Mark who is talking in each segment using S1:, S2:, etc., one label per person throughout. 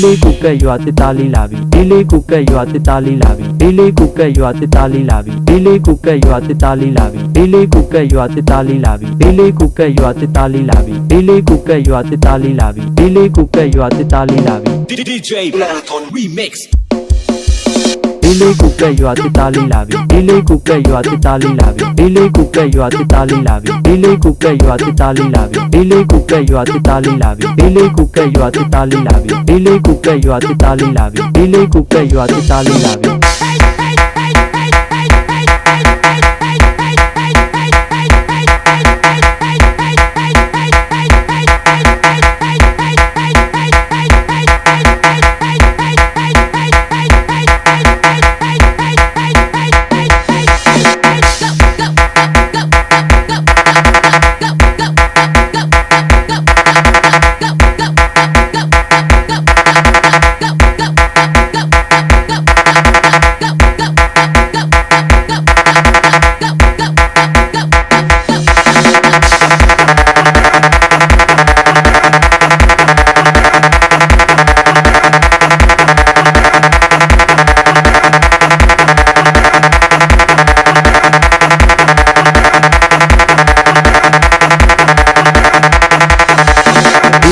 S1: လေးကိုကက်ရွာတစ်သားလေးလာပြီဒီလေးကိုကက်ရွာတစ်သားလေးလာပြီဒီလေးကိုကက်ရွာတစ်သားလေးလာပြီဒီလေးကိုကက်ရွာတစ်သားလေးလာပြီဒီလေးကိုကက်ရွာတစ်သားလေးလာပြီဒီလေးကိုကက်ရွာတစ်သားလေးလာပြီဒီလေးကိုကက်ရွာတစ်သားလေးလာပြီဒီလေးကိုကက်ရွာတစ်သားလေးလာပြီ
S2: DJ Platon Remix
S1: ဒီလေးကိုကက်ရွာတစ်သားလေးလာပြီဒီလေးကိုကက်ရွာတစ်သားလေးလာပြီဒီလေးကိုကက်ရွာတစ်သားလေးလာပြီဒီလေးကိုကက်ရွာတစ်သားလေးလာပြီဒီလေးကိုကက်ရွာတစ်သားလေးလာပြီဒီလေးကိုကက်ရွာတစ်သားလေးလာပြီဒ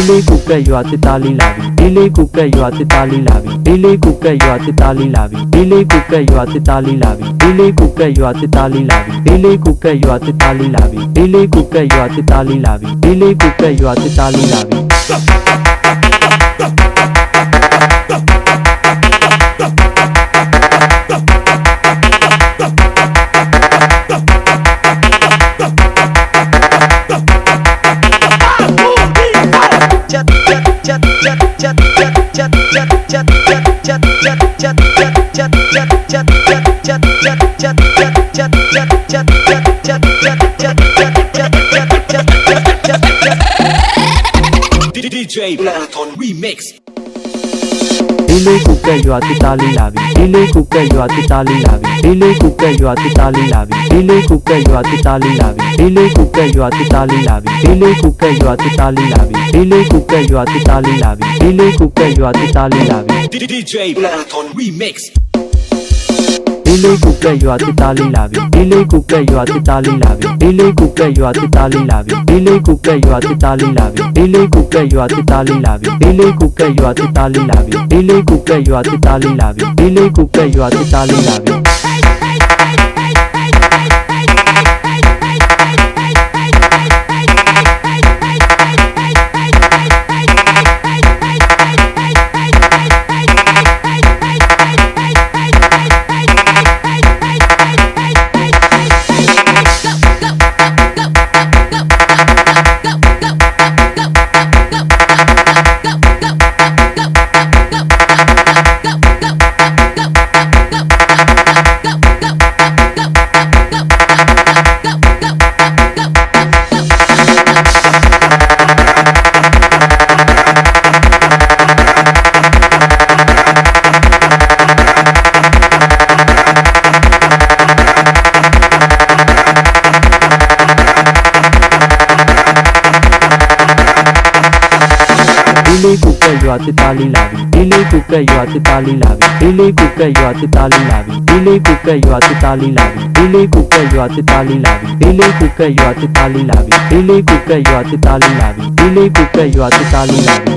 S1: ီလေးကိုကက်ရွာတစ်သားလေးလာပြီဒီလေးကိုကက်ရွာတစ်သားလေးလာပြီလေးကိုကက်ရွာတစ်သားလေးလာပြီဒီလေးကိုကက်ရွာတစ်သားလေးလာပြီဒီလေးကိုကက်ရွာတစ်သားလေးလာပြီဒီလေးကိုကက်ရွာတစ်သားလေးလာပြီဒီလေးကိုကက်ရွာတစ်သားလေးလာပြီဒီလေးကိုကက်ရွာတစ်သားလေးလာပြီဒီလေးကိုကက်ရွာတစ်သားလေးလာပြီဒီလေးကိုကက်ရွာတစ်သားလေးလာပြီ
S2: DJ Platon Remix
S1: ဒီလေးကိုကက်ရွာတစ်သားလေးလာပြီဒီလေးကိုကက်ရွာတစ်သားလေးလာပြီဒီလေးကိုကက်ရွာတစ်သားလေးလာပြီဒီလေးကိုကက်ရွာတစ်သားလေးလာပြီဒီလေးကိုကက်ရွာတစ်သားလေးလာပြီဒီလေးကိုကက်ရွာတစ်သားလေးလာပြီဒီလေးကိုကက်ရွာတစ်သားလေးလာပြီဒီလေးကိုကက်ရွာတစ်သားလေးလာပြီ
S2: DJ Platon Remix
S1: ဒီလေးကိုကက်ရွာတစ်သားလေးလာပြီဒီလေးကိုကက်ရွာတစ်သားလေးလာပြီဒီလေးကိုကက်ရွာတစ်သားလေးလာပြီဒီလေးကိုကက်ရွာတစ်သားလေးလာပြီဒီလေးကိုကက်ရွာတစ်သားလေးလာပြီဒီလေးကိုကက်ရွာတစ်သားလေးလာပြီဒီလေးကိုကက်ရွာတစ်သားလေးလာပြီဒီလေးကိုကက်ရွာတစ်သားလေးလာပြီလေးကိုကက်ရွာတစ်သားလေးလာပြီဒီလေးကိုကက်ရွာတစ်သားလေးလာပြီဒီလေးကိုကက်ရွာတစ်သားလေးလာပြီဒီလေးကိုကက်ရွာတစ်သားလေးလာပြီဒီလေးကိုကက်ရွာတစ်သားလေးလာပြီဒီလေးကိုကက်ရွာတစ်သားလေးလာပြီဒီလေးကိုကက်ရွာတစ်သားလေးလာပြီဒီလေးကိုကက်ရွာတစ်သားလေးလာပြီ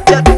S3: Chat